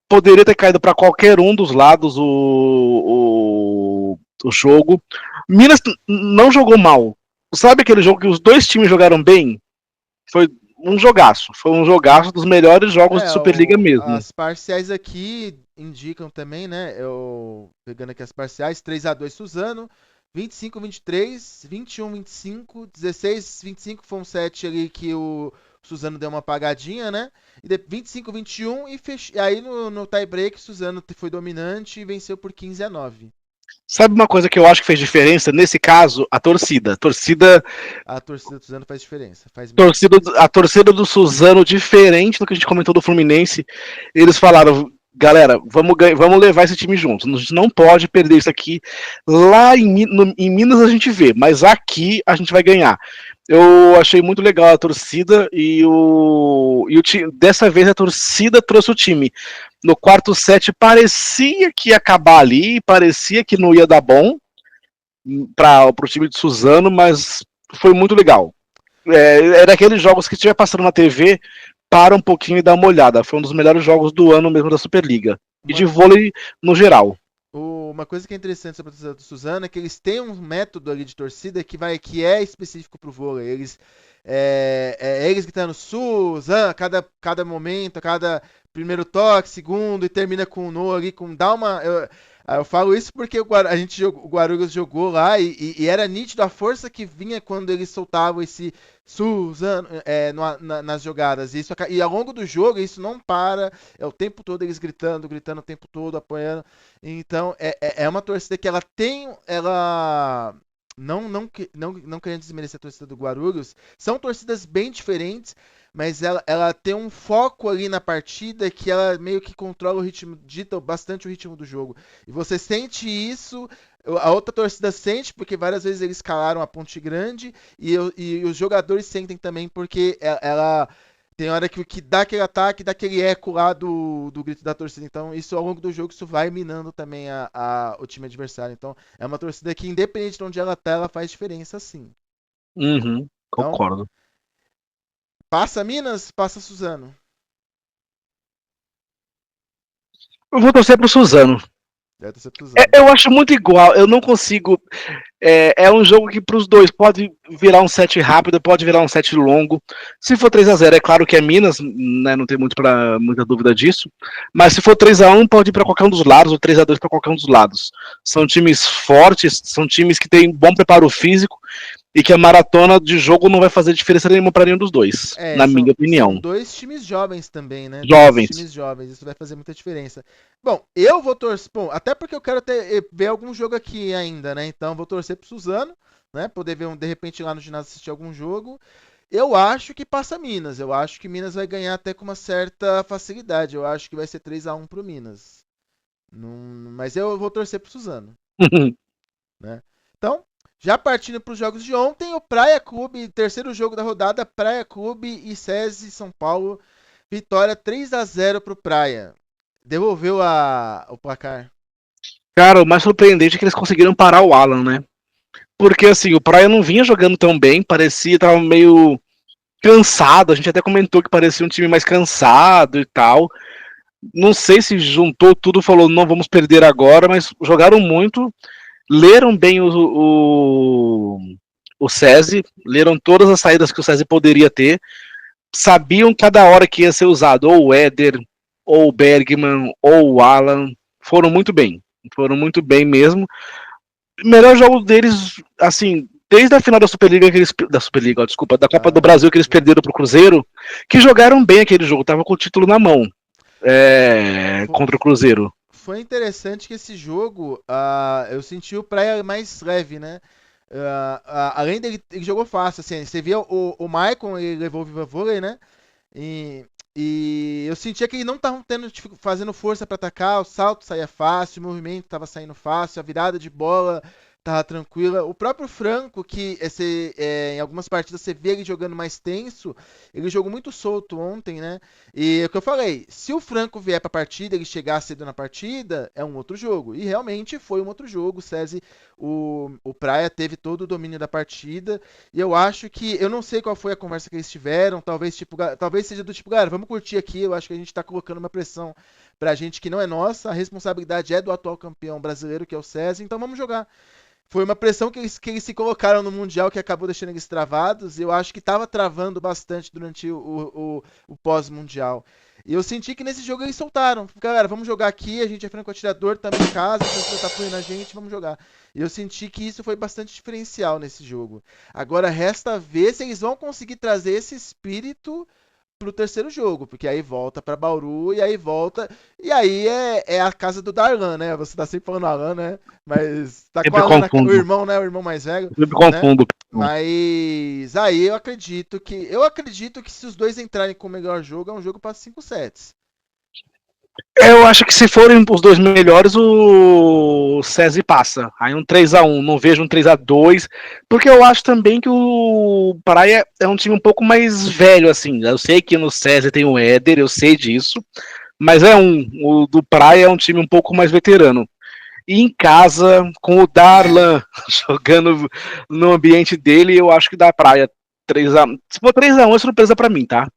poderia ter caído para qualquer um dos lados o jogo. Minas não jogou mal. Sabe aquele jogo que os dois times jogaram bem? Foi foi um jogaço dos melhores jogos de Superliga mesmo. As parciais aqui indicam também, né? Pegando aqui as parciais, 3-2 Suzano, 25-23, 21-25, 16-25 foi um set ali que o Suzano deu uma apagadinha, né? E 25-21 e aí no tie-break Suzano foi dominante e venceu por 15-9. Sabe uma coisa que eu acho que fez diferença? Nesse caso, a torcida. A torcida do Suzano faz diferença, faz mesmo. A torcida do Suzano, diferente do que a gente comentou do Fluminense, eles falaram, galera, vamos levar esse time junto. A gente não pode perder isso aqui. Lá em Minas a gente vê, mas aqui a gente vai ganhar. Eu achei muito legal a torcida dessa vez a torcida trouxe o time. No quarto set parecia que ia acabar ali, parecia que não ia dar bom para o time de Suzano, mas foi muito legal. É daqueles jogos que estiver passando na TV, para um pouquinho e dá uma olhada. Foi um dos melhores jogos do ano mesmo da Superliga. E Uma, de vôlei no geral. uma coisa que é interessante sobre a torcida do Suzano é que eles têm um método ali de torcida que é específico pro vôlei. Eles gritando Suzano, cada momento, cada primeiro toque, segundo, e termina com o no ali, dá uma. Eu falo isso porque o Guarulhos jogou lá e era nítido a força que vinha quando eles soltavam esse Suzano nas jogadas. E ao longo do jogo isso não para, é o tempo todo eles gritando o tempo todo, apoiando. Então é uma torcida que ela tem. Ela. Não querendo desmerecer a torcida do Guarulhos, são torcidas bem diferentes, mas ela tem um foco ali na partida que ela meio que controla o ritmo, dita bastante o ritmo do jogo. E você sente isso, a outra torcida sente, porque várias vezes eles calaram a Ponte Grande, e os jogadores sentem também, porque ela tem hora que dá aquele ataque, dá aquele eco lá do grito da torcida. Então, isso ao longo do jogo, isso vai minando também o time adversário. Então, é uma torcida que, independente de onde ela tá, ela faz diferença sim. Uhum, Então, concordo. passa Minas, passa Suzano. Eu vou torcer pro Suzano. Deve torcer pro Suzano. Eu acho muito igual, eu não consigo. É um jogo que pros dois pode virar um set rápido, pode virar um set longo. Se for 3-0, é claro que é Minas, né, não tem muita dúvida disso. Mas se for 3-1, pode ir para qualquer um dos lados, ou 3-2 para qualquer um dos lados. São times fortes, são times que têm bom preparo físico e que a maratona de jogo não vai fazer diferença nenhuma para nenhum dos dois, É, na minha são opinião. dois times jovens também, né? Dois Jovens. times jovens, isso vai fazer muita diferença. Bom, eu vou torcer. Bom, até porque eu quero ver algum jogo aqui ainda, né? Então vou torcer pro Suzano, né? Poder ver de repente lá no ginásio assistir algum jogo. Eu acho que passa Minas. Eu acho que Minas vai ganhar até com uma certa facilidade. Eu acho que vai ser 3-1 pro Minas. Mas eu vou torcer pro Suzano, né? Então, já partindo para os jogos de ontem, o Praia Clube, terceiro jogo da rodada, Praia Clube e SESI São Paulo, vitória 3-0 para o Praia. Devolveu o placar. Cara, o mais surpreendente é que eles conseguiram parar o Alan, né? Porque assim, o Praia não vinha jogando tão bem, parecia, tava meio cansado. A gente até comentou que parecia um time mais cansado e tal. Não sei se juntou tudo, falou não vamos perder agora, mas jogaram muito, leram bem o SESI, leram todas as saídas que o SESI poderia ter, sabiam cada hora que ia ser usado, ou o Éder, ou o Bergman, ou o Alan, foram muito bem mesmo. O melhor jogo deles, assim, desde a final da Superliga, da Superliga, ó, desculpa, da Copa do Brasil que eles perderam pro Cruzeiro, que jogaram bem aquele jogo, tava com o título na mão, contra o Cruzeiro. Foi interessante que esse jogo, eu senti o Praia mais leve, né? Além dele, ele jogou fácil, assim, você via o Maicon, ele levou o Viva Vôlei, né? E, e eu sentia que eles não estavam fazendo força para atacar, o salto saía fácil, o movimento estava saindo fácil, a virada de bola estava tranquila. O próprio Franco, que em algumas partidas você vê ele jogando mais tenso, ele jogou muito solto ontem, né? E é o que eu falei, se o Franco vier para a partida, ele chegar cedo na partida, é um outro jogo. E realmente foi um outro jogo. O SESI, o Praia teve todo o domínio da partida. E eu acho que. Eu não sei qual foi a conversa que eles tiveram. Talvez seja do tipo, galera, vamos curtir aqui. Eu acho que a gente tá colocando uma pressão pra gente que não é nossa. A responsabilidade é do atual campeão brasileiro, que é o César. Então vamos jogar. Foi uma pressão que eles se colocaram no Mundial que acabou deixando eles travados. E eu acho que estava travando bastante durante o pós-Mundial. E eu senti que nesse jogo eles soltaram. Galera, vamos jogar aqui, a gente é franco-atirador, estamos em casa, a pessoa tá apoiando a gente, vamos jogar. E eu senti que isso foi bastante diferencial nesse jogo. Agora resta ver se eles vão conseguir trazer esse espírito pro terceiro jogo, porque aí volta para Bauru e aí volta. E aí é a casa do Darlan, né? Você tá sempre falando Alan, né? Mas tá com Sempre a Alan, o confundo, irmão, né? O irmão mais velho, sempre né? confundo. Mas aí eu acredito que se os dois entrarem com o melhor jogo, é um jogo para 5 sets. Eu acho que se forem os dois melhores, o SESI passa. Aí um 3-1, não vejo um 3-2, porque eu acho também que o Praia é um time um pouco mais velho, assim. Eu sei que no SESI tem o Éder, eu sei disso, mas o do Praia é um time um pouco mais veterano. E em casa, com o Darlan jogando no ambiente dele, eu acho que dá Praia 3-1. Se for 3-1, é surpresa pra mim, tá?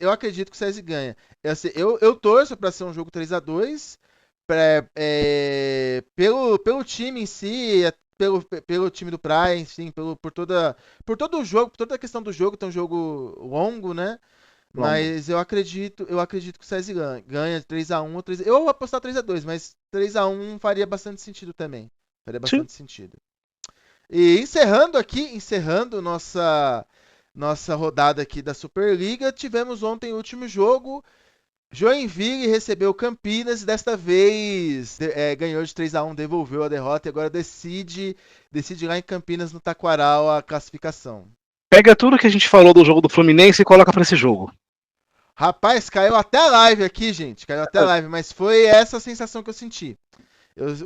Eu acredito que o SESI ganha. Eu torço para ser um jogo 3-2 pelo time em si, pelo time do Praia, enfim, por todo o jogo, por toda a questão do jogo, tem um jogo longo, né? Longo. Mas eu acredito que o SESI ganha 3-1 ou 3. Eu vou apostar 3-2, mas 3-1 faria bastante sentido também. Faria Sim. bastante sentido. E encerrando nossa rodada aqui da Superliga, tivemos ontem o último jogo. Joinville recebeu Campinas e desta vez ganhou de 3-1, devolveu a derrota e agora decide lá em Campinas, no Taquaral, a classificação. Pega tudo que a gente falou do jogo do Fluminense e coloca pra esse jogo. Rapaz, caiu até a live aqui, gente. Caiu até a live, mas foi essa a sensação que eu senti.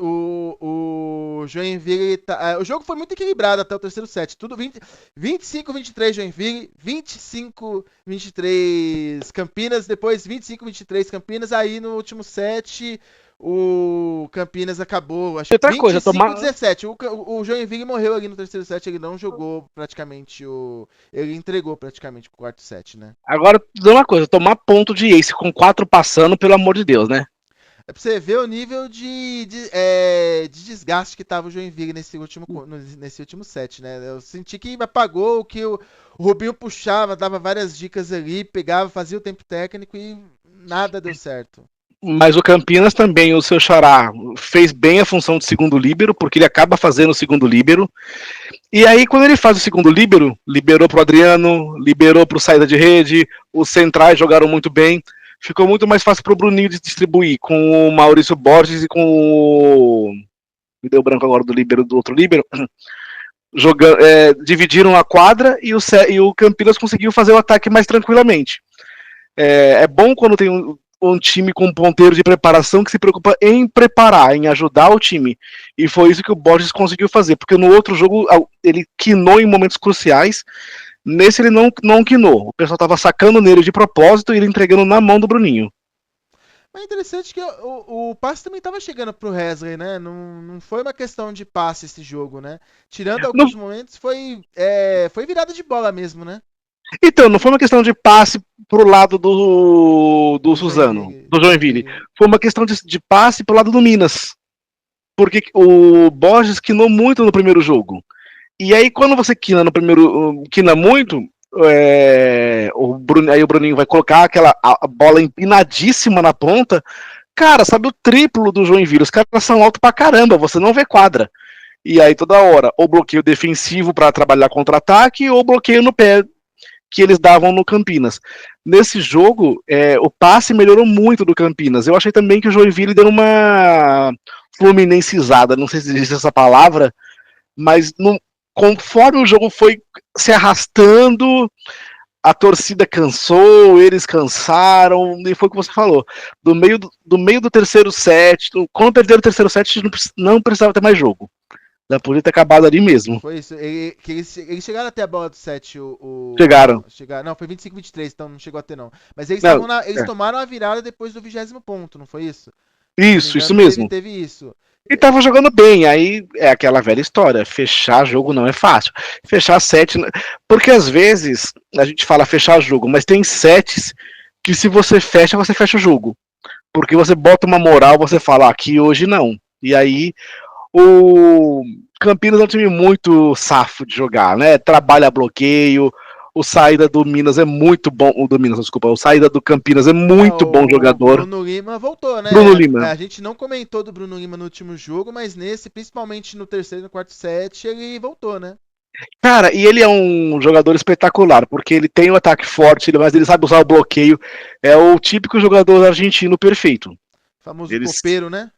O Joinville o jogo foi muito equilibrado até o terceiro set. Tudo 25-23 Joinville, 25-23 Campinas, depois 25-23 Campinas. Aí no último set o Campinas acabou, acho E que outra coisa, tomar. 25-17. O Joinville morreu ali no terceiro set, ele não jogou praticamente ele entregou praticamente o quarto set, né? Agora, uma coisa, tomar ponto de ace com 4 passando, pelo amor de Deus, né? É pra você ver o nível de desgaste que tava o Joinville nesse último set, né? Eu senti que apagou o que o Rubinho puxava, dava várias dicas ali, pegava, fazia o tempo técnico e nada deu certo. Mas o Campinas também, o seu Xará, fez bem a função de segundo líbero, porque ele acaba fazendo o segundo líbero. E aí, quando ele faz o segundo líbero, liberou pro Adriano, liberou pro saída de rede, os centrais jogaram muito bem. Ficou muito mais fácil pro Bruninho de distribuir com o Maurício Borges e com o. Me deu branco agora do líbero, do outro líbero. Jogando, dividiram a quadra e o Campinas conseguiu fazer o ataque mais tranquilamente. É bom quando tem um time com um ponteiro de preparação que se preocupa em preparar, em ajudar o time. E foi isso que o Borges conseguiu fazer, porque no outro jogo ele quinou em momentos cruciais, nesse ele não quinou. O pessoal tava sacando nele de propósito e ele entregando na mão do Bruninho. Mas é interessante que o passe também tava chegando pro Wesley, né? Não foi uma questão de passe esse jogo, né? Tirando Não, alguns momentos, foi virada de bola mesmo, né? então, não foi uma questão de passe pro lado do Do Suzano, Joinville. do Do Joinville. Joinville. Foi uma questão de passe pro lado do Minas. Porque o Borges quinou muito no primeiro jogo. E aí, quando você quina no primeiro. Quina muito, aí o Bruninho vai colocar aquela a bola empinadíssima na ponta. Cara, sabe o triplo do Joinville? Os caras são altos pra caramba, você não vê quadra. E aí, toda hora, ou bloqueio defensivo para trabalhar contra-ataque, ou bloqueio no pé que eles davam no Campinas. Nesse jogo, o passe melhorou muito do Campinas. Eu achei também que o Joinville deu uma fluminensizada, não sei se existe essa palavra, mas conforme o jogo foi se arrastando, a torcida cansou, eles cansaram, e foi o que você falou. Do meio do terceiro set, quando perderam o terceiro set, não precisava ter mais jogo. Já podia ter acabado ali mesmo. Foi isso. Eles chegaram até a bola do 7. Chegaram. Não, foi 25-23, então não chegou a ter, não. Mas eles, Não, eles tomaram a virada depois do 20º ponto, não foi isso? Se não me isso engano, mesmo. teve isso. E tava jogando bem, aí é aquela velha história, fechar jogo não é fácil. Fechar sete, porque às vezes a gente fala fechar jogo, mas tem sets que se você fecha o jogo. Porque você bota uma moral, você fala, aqui hoje não. E aí o Campinas é um time muito safo de jogar, né? Trabalha bloqueio, o saída do Minas é muito bom, o do Minas, desculpa, o saída do Campinas é muito bom O jogador. Bruno Lima voltou, né? Bruno Lima. A gente não comentou do Bruno Lima no último jogo, mas nesse, principalmente no terceiro e no quarto set, ele voltou, né? Cara, e ele é um jogador espetacular, porque ele tem o ataque forte, mas ele sabe usar o bloqueio. É o típico jogador argentino perfeito. Famoso Eles, copeiro, né?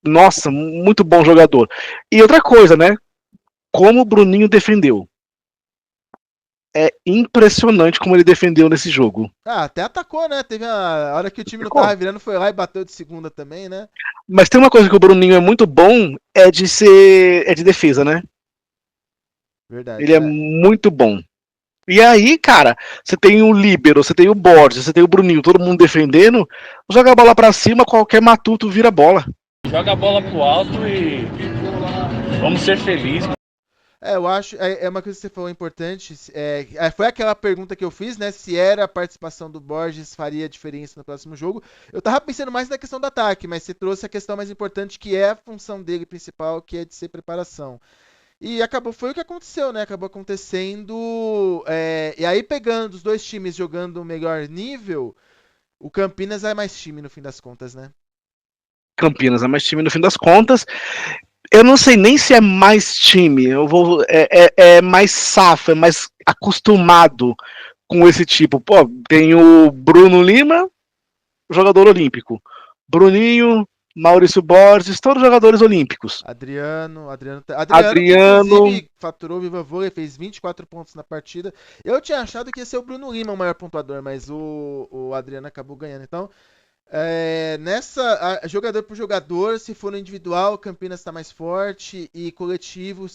nossa, muito bom jogador. E outra coisa, né? Como o Bruninho defendeu. É impressionante como ele defendeu nesse jogo. Ah, até atacou, né? Teve a hora que o time não tava virando, foi lá e bateu de segunda também, né? Mas tem uma coisa que o Bruninho é muito bom, é de defesa, né? Verdade. Ele é muito bom. E aí, cara, você tem o Líbero, você tem o Borges, você tem o Bruninho, todo mundo defendendo, joga a bola pra cima, qualquer matuto vira bola. Joga a bola pro alto e vamos ser felizes. Eu acho, é uma coisa que você falou importante, foi aquela pergunta que eu fiz, né, se era a participação do Borges faria diferença no próximo jogo. Eu tava pensando mais na questão do ataque, mas você trouxe a questão mais importante, que é a função dele principal, que é de ser preparação. E foi o que aconteceu, né, acabou acontecendo, e aí pegando os dois times jogando o melhor nível, o Campinas é mais time no fim das contas, né? Campinas é mais time no fim das contas. Eu não sei nem se é mais time, é mais safo, é mais acostumado com esse tipo. Pô, tem o Bruno Lima, jogador olímpico. Bruninho, Maurício Borges, todos jogadores olímpicos. Adriano que Adriano, inclusive faturou o Viva Vôlei, fez 24 pontos na partida. Eu tinha achado que ia ser o Bruno Lima o maior pontuador, mas o Adriano acabou ganhando. Então, jogador por jogador, se for no individual, o Campinas está mais forte e o coletivo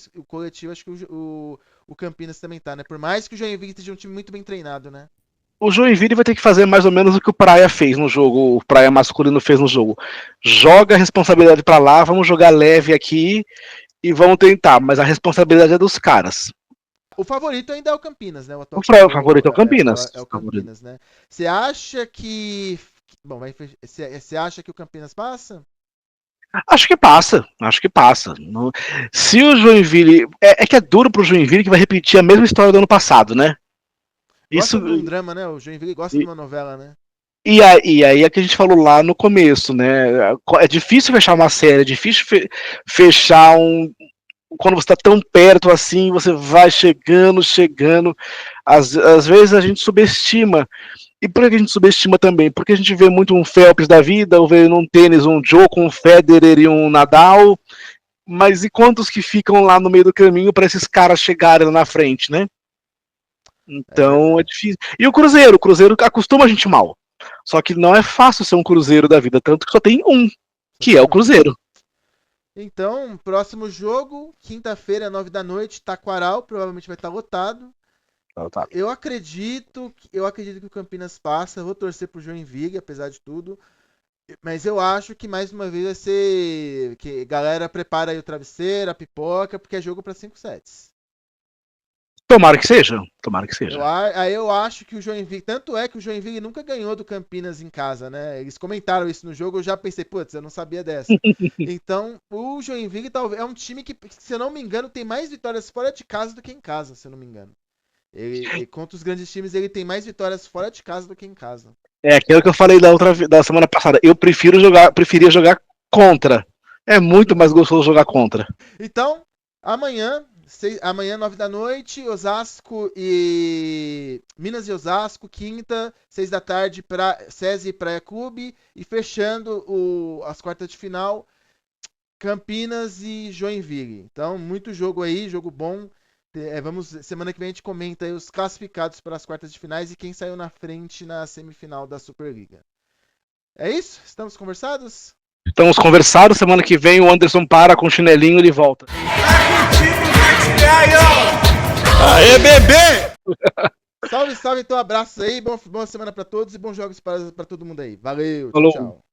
acho que o Campinas também tá, né? Por mais que o Joinville esteja um time muito bem treinado, né? o Joinville vai ter que fazer mais ou menos o que o Praia fez no jogo, o Praia masculino fez no jogo. Joga a responsabilidade para lá, vamos jogar leve aqui e vamos tentar, mas a responsabilidade é dos caras. O favorito ainda é o Campinas, né? O atual O favorito é o Campinas. é o Campinas, né? Você acha que Bom, você acha que o Campinas passa? Acho que passa, acho que passa. Se o Joinville. É que é duro pro Joinville que vai repetir a mesma história do ano passado, né? Gosta Isso. de um drama, né? O Joinville gosta de uma novela, né? E aí é que a gente falou lá no começo, né? É difícil fechar uma série, é difícil fechar um. Quando você está tão perto assim, você vai chegando, chegando. Às vezes a gente subestima. E por que a gente subestima também? Porque a gente vê muito um Phelps da vida, ou vê num tênis um Djokovic, um Federer e um Nadal. Mas e quantos que ficam lá no meio do caminho para esses caras chegarem lá na frente, né? Então é difícil. E o Cruzeiro acostuma a gente mal. Só que não é fácil ser um Cruzeiro da vida, tanto que só tem um, que é o Cruzeiro. Então, próximo jogo, quinta-feira, 9 da noite, Taquaral, provavelmente vai estar lotado. Eu acredito que o Campinas passa, vou torcer pro Joinville, apesar de tudo. Mas eu acho que mais uma vez vai ser que galera prepara aí o travesseiro, a pipoca, porque é jogo para 5 sets. Tomara que seja, tomara que seja. Aí eu acho que o Joinville, tanto é que o Joinville nunca ganhou do Campinas em casa, né? Eles comentaram isso no jogo, eu já pensei, putz, eu não sabia dessa. Então, o Joinville talvez é um time que, se eu não me engano, tem mais vitórias fora de casa do que em casa, se eu não me engano. Ele contra os grandes times, ele tem mais vitórias fora de casa do que em casa. É aquilo que eu falei da semana passada. Eu preferia jogar contra. É muito mais gostoso jogar contra. Então, amanhã, 9 da noite, Osasco e Minas e Osasco, quinta, 6 da tarde, SESI e Praia Clube, e fechando as quartas de final, Campinas e Joinville. Então, muito jogo aí, jogo bom. Semana que vem a gente comenta aí os classificados para as quartas de finais e quem saiu na frente na semifinal da Superliga. É isso? Estamos conversados? Estamos conversados. Semana que vem o Anderson para com o chinelinho e ele volta. Aê, bebê! Salve, salve, então abraço aí, boa semana para todos e bons jogos para todo mundo aí. Valeu, Falou. tchau.